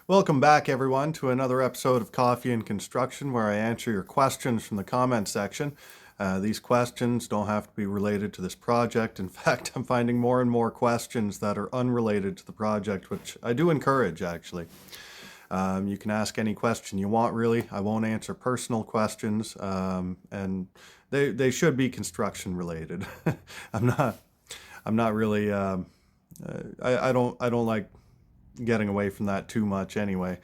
Welcome back, everyone, to another episode of Coffee and Construction, where I answer your questions from the comment section. These questions don't have to be related to this project. In fact, I'm finding more and more questions that are unrelated to the project, which I do encourage, actually. You can ask any question you want, really. I won't answer personal questions, and they should be construction related. I'm not I'm not really I don't like getting away from that too much anyway.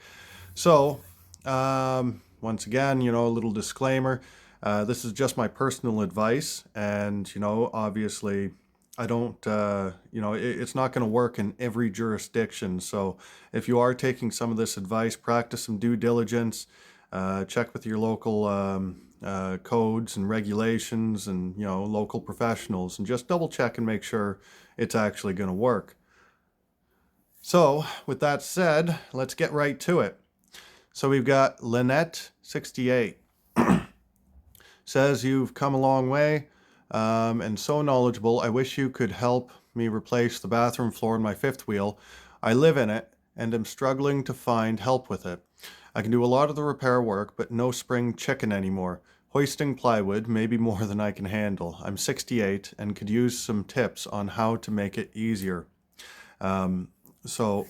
So, once again, a little disclaimer. This is just my personal advice, and, obviously, I don't, it's not going to work in every jurisdiction. So, if you are taking some of this advice, practice some due diligence, check with your local codes and regulations and, local professionals, and just double check and make sure it's actually going to work. So, with that said, let's get right to it. So we've got Lynette68. Says you've come a long way and so knowledgeable. I wish you could help me replace the bathroom floor in my fifth wheel. I live in it and am struggling to find help with it. I can do a lot of the repair work, but no spring chicken anymore. Hoisting plywood, maybe more than I can handle. I'm 68 and could use some tips on how to make it easier. So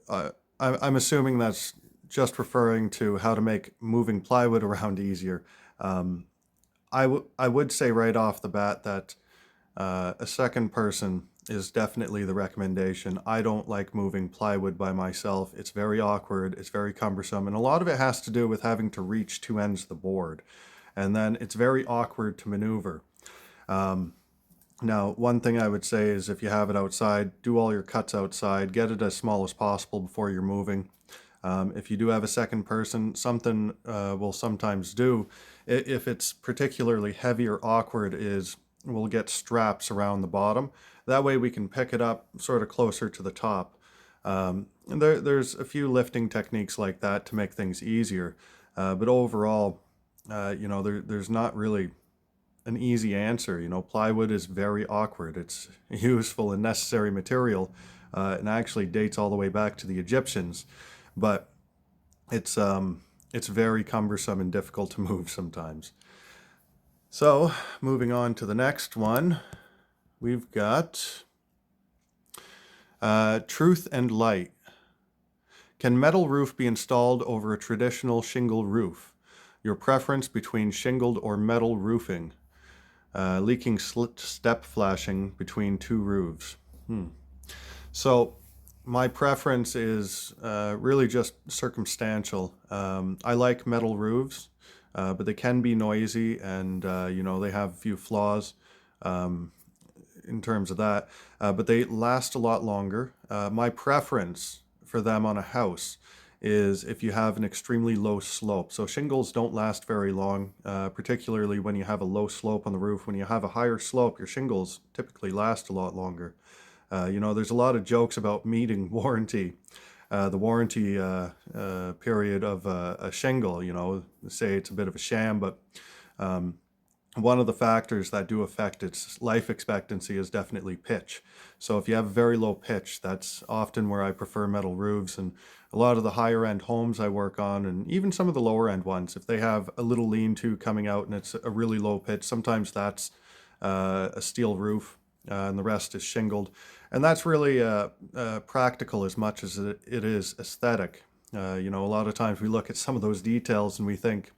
I'm assuming that's just referring to how to make moving plywood around easier. I would say right off the bat that a second person is definitely the recommendation. I don't like moving plywood by myself. It's very awkward, it's very cumbersome, and a lot of it has to do with having to reach two ends of the board. And then it's very awkward to maneuver. Now, one thing I would say is if you have it outside, do all your cuts outside, get it as small as possible before you're moving. If you do have a second person, something we'll sometimes do, if it's particularly heavy or awkward, is we'll get straps around the bottom. That way we can pick it up sort of closer to the top. And there's a few lifting techniques like that to make things easier. But overall, there's not really an easy answer. Plywood is very awkward. It's a useful and necessary material, and actually dates all the way back to the Egyptians. But it's very cumbersome and difficult to move sometimes. So, moving on to the next one, we've got Truth and Light. Can metal roof be installed over a traditional shingle roof? Your preference between shingled or metal roofing? Leaking step flashing between two roofs. So my preference is really just circumstantial. I like metal roofs, but they can be noisy, and they have a few flaws in terms of that, but they last a lot longer. My preference for them on a house is if you have an extremely low slope. So shingles don't last very long, particularly when you have a low slope on the roof. When you have a higher slope, your shingles typically last a lot longer. There's a lot of jokes about meeting warranty, the warranty period of a shingle. Say it's a bit of a sham, but one of the factors that do affect its life expectancy is definitely pitch. So if you have a very low pitch, that's often where I prefer metal roofs. And a lot of the higher end homes I work on, and even some of the lower end ones, if they have a little lean-to coming out and it's a really low pitch, sometimes that's a steel roof, and the rest is shingled. And that's really practical as much as it is aesthetic. A lot of times we look at some of those details and we think,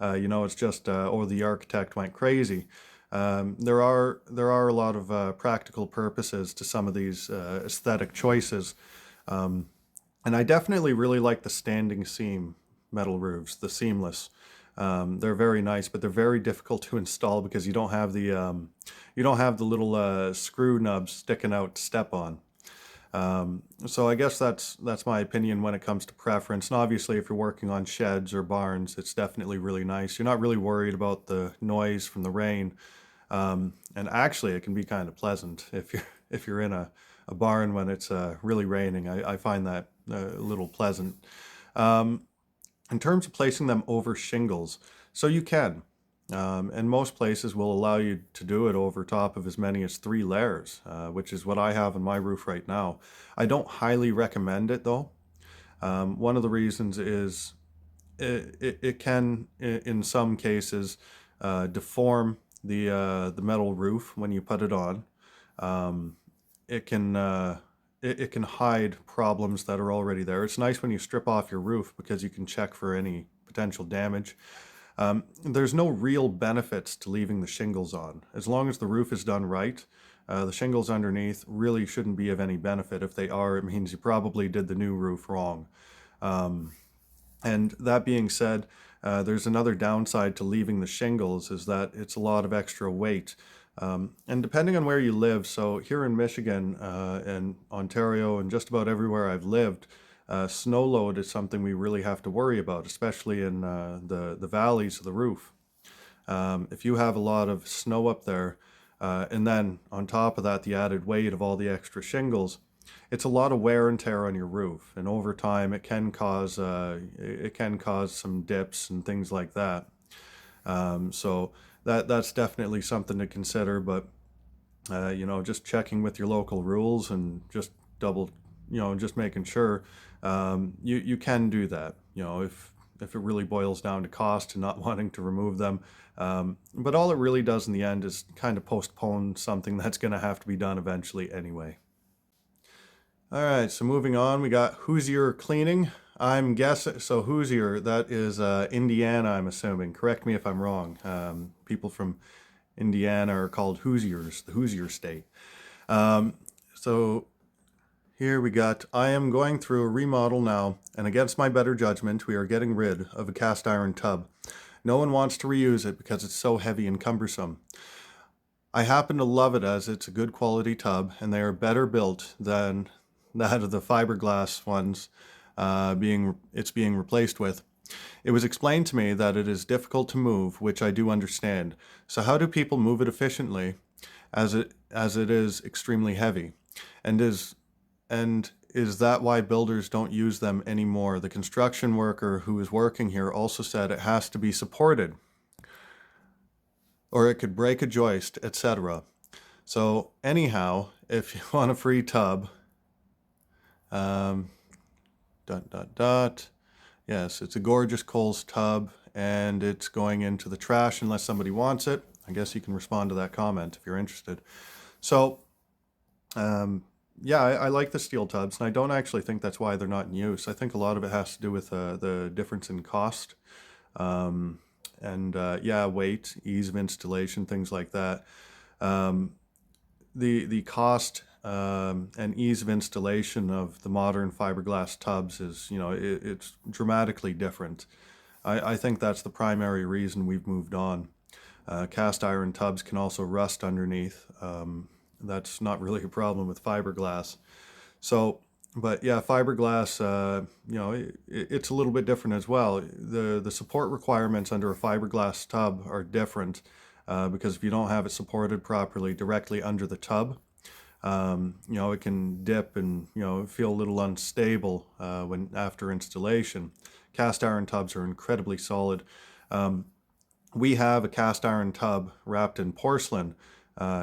it's just, the architect went crazy. There are a lot of practical purposes to some of these aesthetic choices. And I definitely really like the standing seam metal roofs, the seamless. They're very nice, but they're very difficult to install because you don't have the little screw nubs sticking out to step on. So I guess that's my opinion when it comes to preference. And obviously, if you're working on sheds or barns, it's definitely really nice. You're not really worried about the noise from the rain. And actually, it can be kind of pleasant if you're in a barn when it's really raining. I find that a little pleasant. In terms of placing them over shingles, so you can. And most places will allow you to do it over top of as many as 3 layers, which is what I have on my roof right now. I don't highly recommend it though. One of the reasons is it can, in some cases, deform the metal roof when you put it on. Um, it can it can hide problems that are already there. It's nice when you strip off your roof because you can check for any potential damage. There's no real benefits to leaving the shingles on. As long as the roof is done right, the shingles underneath really shouldn't be of any benefit. If they are, it means you probably did the new roof wrong. Um, and that being said, there's another downside to leaving the shingles is that it's a lot of extra weight. And depending on where you live, so here in Michigan and Ontario and just about everywhere I've lived, snow load is something we really have to worry about, especially in the valleys of the roof. If you have a lot of snow up there, and then on top of that, the added weight of all the extra shingles, it's a lot of wear and tear on your roof, and over time it can cause some dips and things like that. So that's definitely something to consider. But just checking with your local rules and just double, just making sure you can do that. If it really boils down to cost and not wanting to remove them. But all it really does in the end is kind of postpone something that's going to have to be done eventually anyway. All right, so moving on, we got Hoosier cleaning. I'm guessing, so Hoosier, that is Indiana, I'm assuming. Correct me if I'm wrong. People from Indiana are called Hoosiers, the Hoosier state. So here we got, I am going through a remodel now, and against my better judgment, we are getting rid of a cast iron tub. No one wants to reuse it because it's so heavy and cumbersome. I happen to love it as it's a good quality tub, and they are better built than that of the fiberglass ones being replaced with. It was explained to me that it is difficult to move, which I do understand. So how do people move it efficiently as it is extremely heavy? And is that why builders don't use them anymore? The construction worker who is working here also said it has to be supported or it could break a joist, etc. So anyhow, if you want a free tub, yes, it's a gorgeous Kohl's tub and it's going into the trash unless somebody wants it. I guess you can respond to that comment if you're interested. So, yeah, I like the steel tubs, and I don't actually think that's why they're not in use. I think a lot of it has to do with the difference in cost, yeah, weight, ease of installation, things like that. The cost and ease of installation of the modern fiberglass tubs is, it's dramatically different. I think that's the primary reason we've moved on. Cast iron tubs can also rust underneath. That's not really a problem with fiberglass. So, but yeah, fiberglass, it's a little bit different as well. The support requirements under a fiberglass tub are different because if you don't have it supported properly directly under the tub, it can dip and, feel a little unstable when after installation. Cast iron tubs are incredibly solid. We have a cast iron tub wrapped in porcelain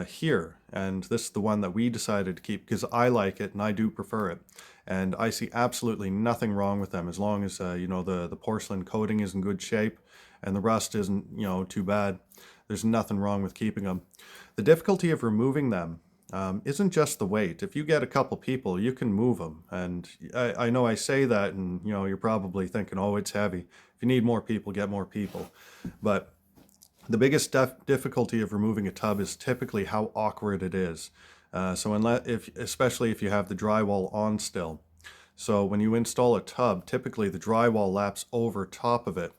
here, and this is the one that we decided to keep because I like it and I do prefer it. And I see absolutely nothing wrong with them as long as, the porcelain coating is in good shape and the rust isn't, too bad. There's nothing wrong with keeping them. The difficulty of removing them isn't just the weight. If you get a couple people, you can move them. And I know I say that and, you're probably thinking, oh, it's heavy. If you need more people, get more people. But the biggest difficulty of removing a tub is typically how awkward it is. Especially if you have the drywall on still. So when you install a tub, typically the drywall laps over top of it.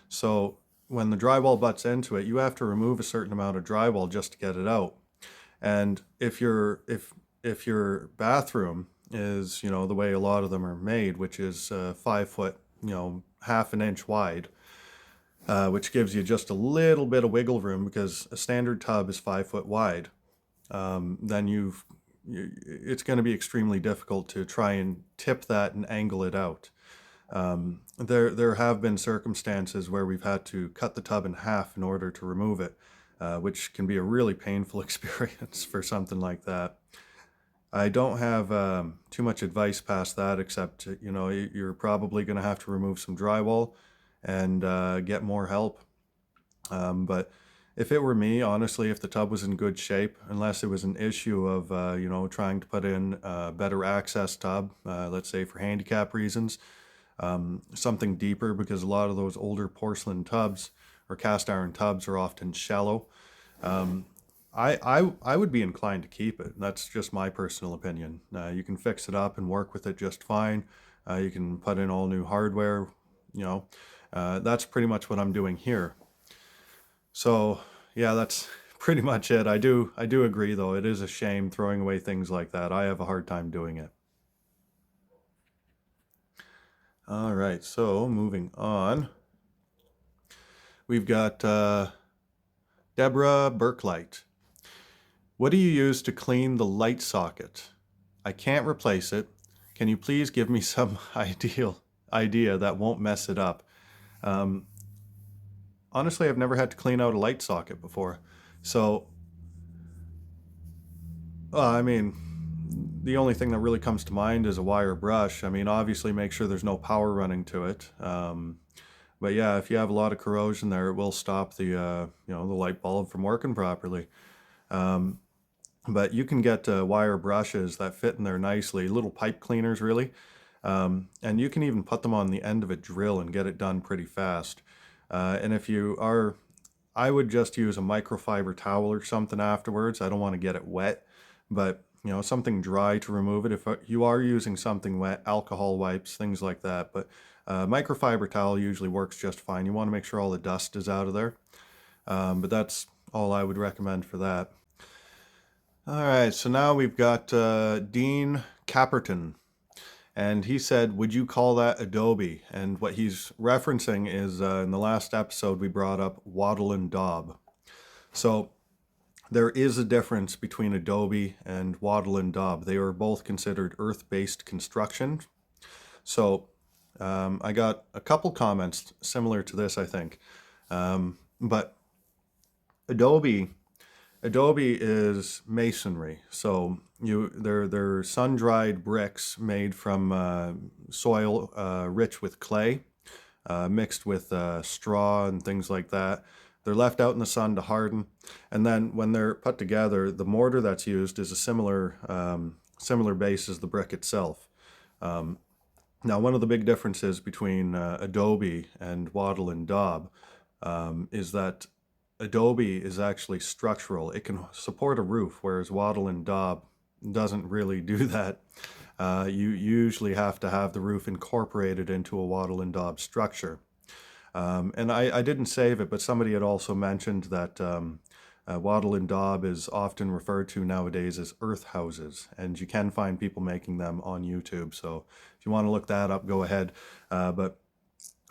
So when the drywall butts into it, you have to remove a certain amount of drywall just to get it out. And if your bathroom is, the way a lot of them are made, which is 5 foot, half an inch wide, which gives you just a little bit of wiggle room because a standard tub is 5 foot wide, then it's going to be extremely difficult to try and tip that and angle it out. There have been circumstances where we've had to cut the tub in half in order to remove it, which can be a really painful experience for something like that. I don't have too much advice past that, except, you know, you're probably going to have to remove some drywall and get more help. But if it were me, honestly, if the tub was in good shape, unless it was an issue of, you know, trying to put in a better access tub, let's say for handicap reasons, something deeper, because a lot of those older porcelain tubs or cast iron tubs are often shallow. Um, I would be inclined to keep it. That's just my personal opinion. You can fix it up and work with it just fine. You can put in all new hardware, you know. That's pretty much what I'm doing here. So yeah, that's pretty much it. I do agree though. It is a shame throwing away things like that. I have a hard time doing it. All right, so moving on, we've got Deborah Burklight. What do you use to clean the light socket? I can't replace it. Can you please give me some idea that won't mess it up? Um, Honestly, I've never had to clean out a light socket before. So, I mean, the only thing that really comes to mind is a wire brush. I mean, obviously make sure there's no power running to it. But yeah, if you have a lot of corrosion there, it will stop the, you know, the light bulb from working properly. Um, but you can get wire brushes that fit in there nicely, little pipe cleaners really. And you can even put them on the end of a drill and get it done pretty fast. And if you are, I would just use a microfiber towel or something afterwards. I don't want to get it wet, but you know, something dry to remove it. If you are using something wet, alcohol wipes, things like that. But microfiber towel usually works just fine. You want to make sure all the dust is out of there. But that's all I would recommend for that. All right, so now we've got Dean Caperton. And he said, would you call that Adobe? And what he's referencing is in the last episode, we brought up waddle and daub. So there is a difference between Adobe and waddle and daub. They are both considered earth-based construction. So I got a couple comments similar to this, I think. But Adobe is masonry. So they're sun-dried bricks made from soil rich with clay, mixed with straw and things like that. They're left out in the sun to harden, and then when they're put together, the mortar that's used is a similar base as the brick itself. Now, one of the big differences between Adobe and wattle and daub is that Adobe is actually structural. It can support a roof, whereas wattle and daub doesn't really do that. You usually have to have the roof incorporated into a wattle and daub structure. And I didn't save it, but somebody had also mentioned that wattle and daub is often referred to nowadays as earth houses, and you can find people making them on YouTube. So if you want to look that up, go ahead. But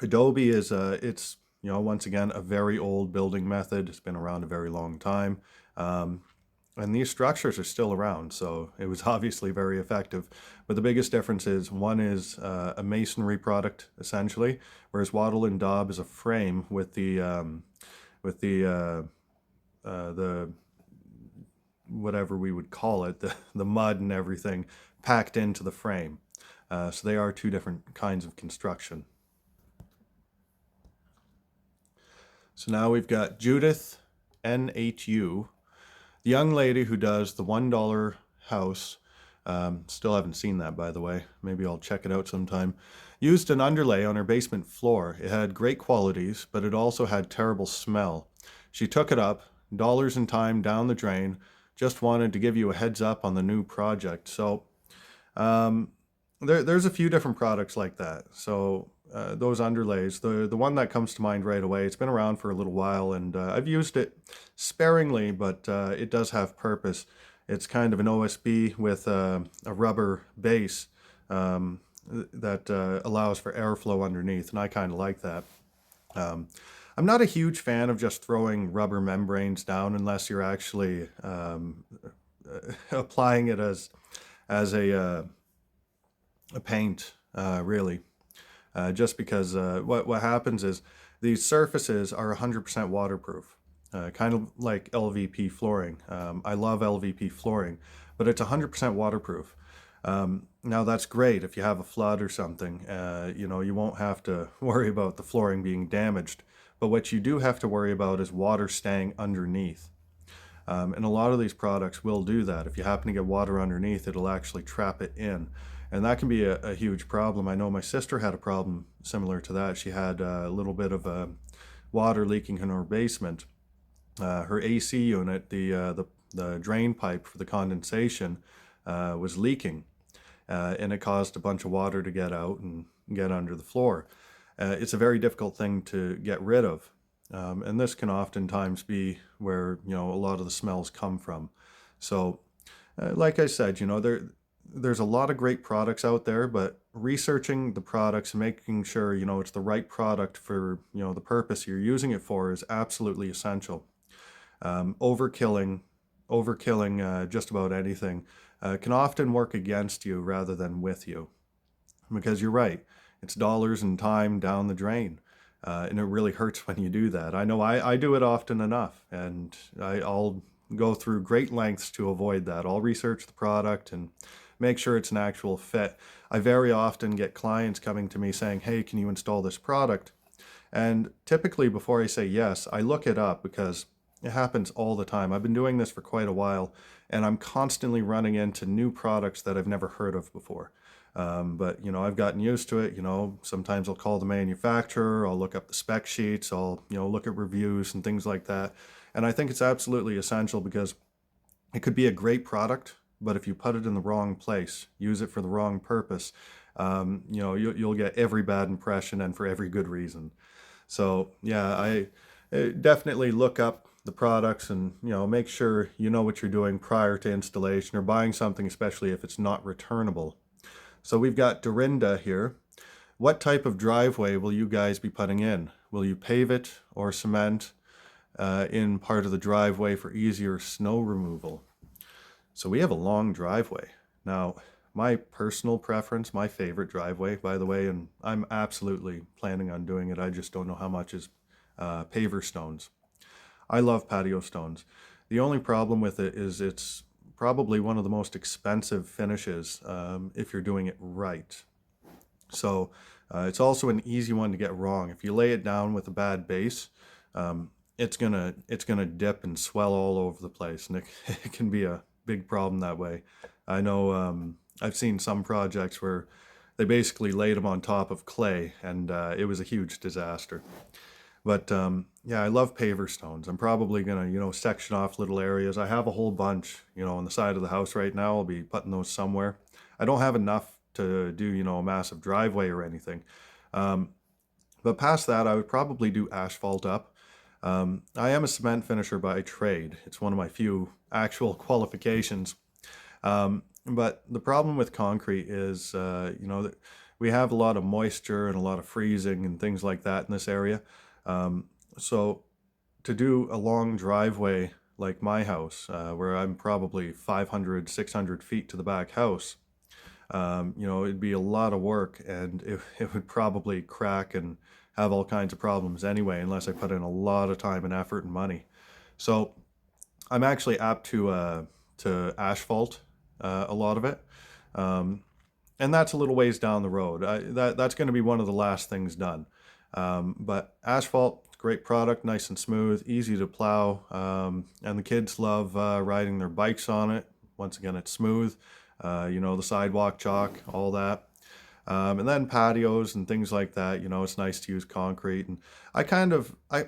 Adobe is it's, you know, once again, a very old building method. It's been around a very long time. And these structures are still around, so it was obviously very effective. But the biggest difference is one is a masonry product, essentially, whereas wattle and daub is a frame with the whatever we would call it, the mud and everything packed into the frame. So they are two different kinds of construction. So now we've got Judith NHU, the young lady who does the $1 house. Still haven't seen that, by the way. Maybe I'll check it out sometime. Used an underlay on her basement floor. It had great qualities, but it also had terrible smell. She took it up, dollars and time down the drain. Just wanted to give you a heads up on the new project. So there's a few different products like that. So those underlays, the one that comes to mind right away, it's been around for a little while, and I've used it sparingly, but it does have purpose. It's kind of an OSB with a rubber base that allows for airflow underneath, and I kind of like that. I'm not a huge fan of just throwing rubber membranes down unless you're actually applying it as a paint, really. Just because what happens is these surfaces are 100% waterproof, kind of like LVP flooring. I love LVP flooring, but it's 100% waterproof. Now that's great if you have a flood or something. You won't have to worry about the flooring being damaged. But what you do have to worry about is water staying underneath. And a lot of these products will do that. If you happen to get water underneath, it'll actually trap it in. And that can be a huge problem. I know my sister had a problem similar to that. She had a little bit of water leaking in her basement. Her AC unit, the drain pipe for the condensation, was leaking. And it caused a bunch of water to get out and get under the floor. It's a very difficult thing to get rid of. And this can oftentimes be where, a lot of the smells come from. So, like I said, there's a lot of great products out there, but researching the products and making sure, it's the right product for, the purpose you're using it for is absolutely essential. Overkilling just about anything can often work against you rather than with you. Because you're right, it's dollars and time down the drain. And it really hurts when you do that. I know I do it often enough, and I'll go through great lengths to avoid that. I'll research the product and make sure it's an actual fit. I very often get clients coming to me saying, hey, can you install this product? And typically before I say yes, I look it up because it happens all the time. I've been doing this for quite a while, and I'm constantly running into new products that I've never heard of before. But I've gotten used to it. Sometimes I'll call the manufacturer, I'll look up the spec sheets, I'll, look at reviews and things like that. And I think it's absolutely essential because it could be a great product, but if you put it in the wrong place, use it for the wrong purpose, you'll get every bad impression and for every good reason. So yeah, I definitely look up the products and, make sure you know what you're doing prior to installation or buying something, especially if it's not returnable. So we've got Dorinda here. What type of driveway will you guys be putting in? Will you pave it or cement in part of the driveway for easier snow removal? So we have a long driveway. Now, my personal preference, my favorite driveway, by the way, and I'm absolutely planning on doing it, I just don't know how much, is paver stones. I love patio stones. The only problem with it is it's probably one of the most expensive finishes if you're doing it right. So it's also an easy one to get wrong. If you lay it down with a bad base, it's gonna dip and swell all over the place, and it can be a big problem that way. I know I've seen some projects where they basically laid them on top of clay, and it was a huge disaster. But yeah, I love paver stones. I'm probably gonna, section off little areas. I have a whole bunch, on the side of the house right now. I'll be putting those somewhere. I don't have enough to do, a massive driveway or anything. But past that, I would probably do asphalt up. I am a cement finisher by trade. It's one of my few actual qualifications. But the problem with concrete is, we have a lot of moisture and a lot of freezing and things like that in this area. So to do a long driveway like my house, where I'm probably 500, 600 feet to the back house, it'd be a lot of work, and it would probably crack and have all kinds of problems anyway, unless I put in a lot of time and effort and money. So I'm actually apt to asphalt a lot of it. And that's a little ways down the road. That's going to be one of the last things done. But asphalt, great product, nice and smooth, easy to plow, and the kids love riding their bikes on it. Once again, it's smooth, the sidewalk chalk, all that. And then patios and things like that, it's nice to use concrete. And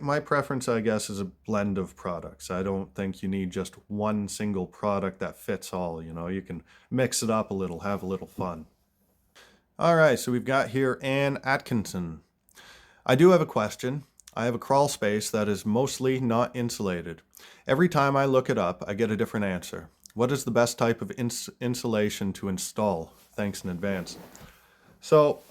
my preference, I guess, is a blend of products. I don't think you need just one single product that fits all, you can mix it up a little, have a little fun. All right, so we've got here Ann Atkinson. I do have a question. I have a crawl space that is mostly not insulated. Every time I look it up, I get a different answer. What is the best type of insulation to install? Thanks in advance. So,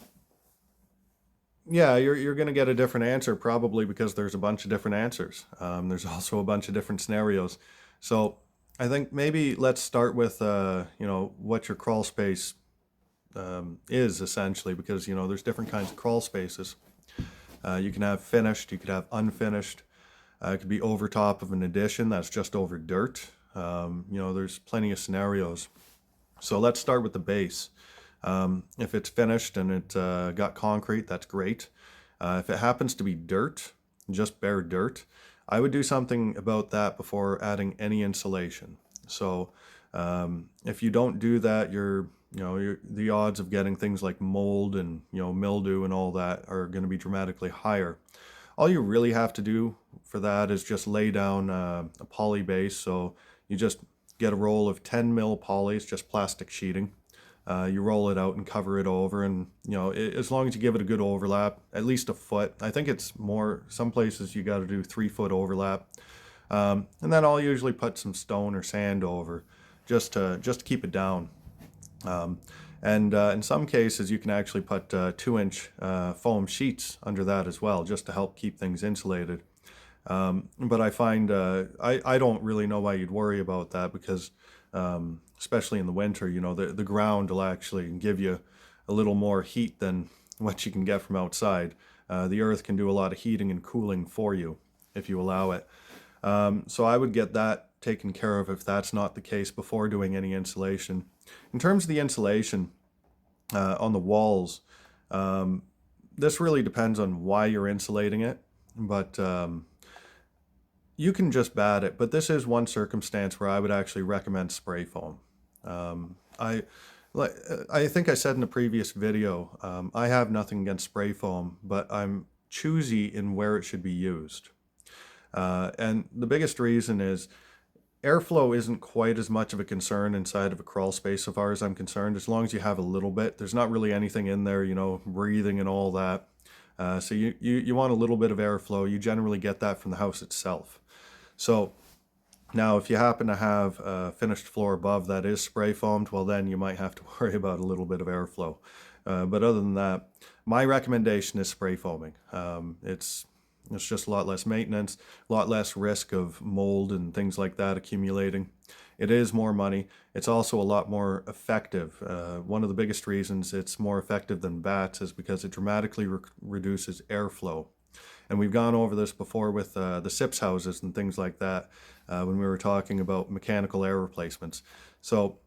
yeah, you're going to get a different answer probably because there's a bunch of different answers. There's also a bunch of different scenarios. So I think maybe let's start with, what your crawl space is essentially, because, there's different kinds of crawl spaces. You can have finished, you could have unfinished. It could be over top of an addition that's just over dirt. There's plenty of scenarios. So let's start with the base. If it's finished and it got concrete, that's great. If it happens to be dirt, just bare dirt, I would do something about that before adding any insulation. So if you don't do that, the odds of getting things like mold and mildew and all that are going to be dramatically higher. All you really have to do for that is just lay down a poly base. So you just get a roll of 10 mil polys, just plastic sheeting. You roll it out and cover it over, and as long as you give it a good overlap, at least a foot. I think it's more, some places you got to do 3 foot overlap, and then I'll usually put some stone or sand over, just to keep it down. In some cases, you can actually put 2-inch foam sheets under that as well, just to help keep things insulated. But I find I don't really know why you'd worry about that, because especially in the winter, the ground will actually give you a little more heat than what you can get from outside. The earth can do a lot of heating and cooling for you if you allow it. So I would get that taken care of if that's not the case before doing any insulation. In terms of the insulation on the walls, this really depends on why you're insulating it, but you can just bat it. But this is one circumstance where I would actually recommend spray foam. I think I said in the previous video, I have nothing against spray foam, but I'm choosy in where it should be used. And the biggest reason is airflow isn't quite as much of a concern inside of a crawl space, so far as I'm concerned, as long as you have a little bit. There's not really anything in there, breathing and all that. So you want a little bit of airflow. You generally get that from the house itself. So now if you happen to have a finished floor above that is spray foamed, well then you might have to worry about a little bit of airflow. But other than that, my recommendation is spray foaming. It's just a lot less maintenance, a lot less risk of mold and things like that accumulating. It is more money. It's also a lot more effective. One of the biggest reasons it's more effective than bats is because it dramatically reduces airflow. And we've gone over this before with the SIPS houses and things like that when we were talking about mechanical air replacements. So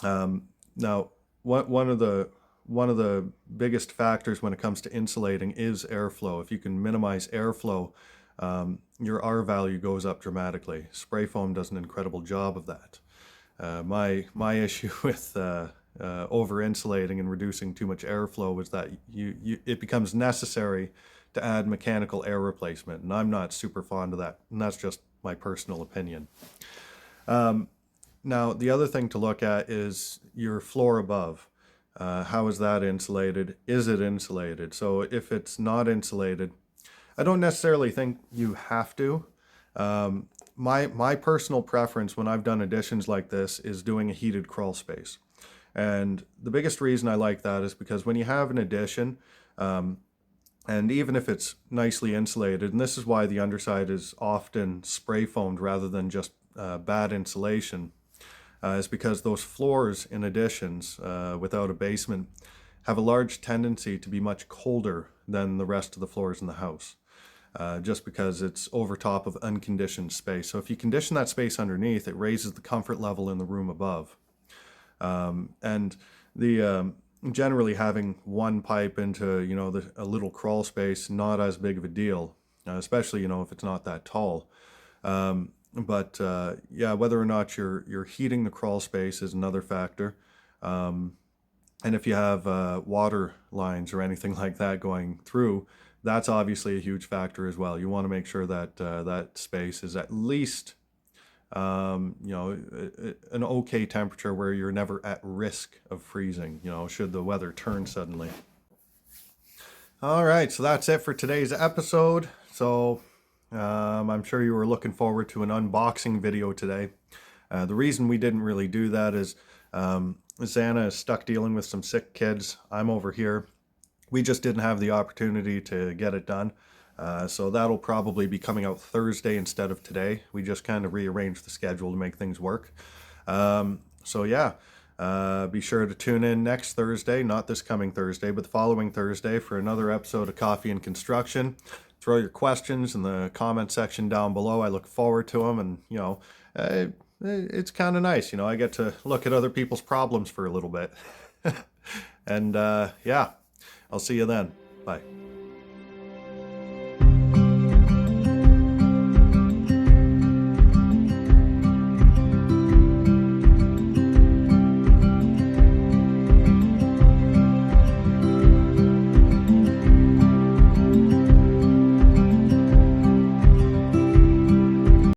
now one of the biggest factors when it comes to insulating is airflow. If you can minimize airflow, your R value goes up dramatically. Spray foam does an incredible job of that. My issue with over insulating and reducing too much airflow is that it becomes necessary to add mechanical air replacement, and I'm not super fond of that, and that's just my personal opinion. Now the other thing to look at is your floor above. How is that insulated? Is it insulated? So if it's not insulated, I don't necessarily think you have to. My personal preference when I've done additions like this is doing a heated crawl space. And the biggest reason I like that is because when you have an addition, and even if it's nicely insulated, and this is why the underside is often spray foamed rather than just bad insulation, is because those floors in additions without a basement have a large tendency to be much colder than the rest of the floors in the house, just because it's over top of unconditioned space. So if you condition that space underneath, it raises the comfort level in the room above. And the generally having one pipe into a little crawl space, not as big of a deal, especially if it's not that tall. But yeah, whether or not you're heating the crawl space is another factor. And if you have water lines or anything like that going through, that's obviously a huge factor as well. You want to make sure that that space is at least an okay temperature where you're never at risk of freezing, should the weather turn suddenly. All right, so that's it for today's episode. So I'm sure you were looking forward to an unboxing video today. The reason we didn't really do that is Xana is stuck dealing with some sick kids. I'm over here. We just didn't have the opportunity to get it done. So that'll probably be coming out Thursday instead of today. We just kind of rearranged the schedule to make things work. So yeah, be sure to tune in next Thursday, not this coming Thursday, but the following Thursday for another episode of Coffee and Construction. Throw your questions in the comment section down below. I look forward to them, and it's kind of nice. You know, I get to look at other people's problems for a little bit. And yeah, I'll see you then. Bye.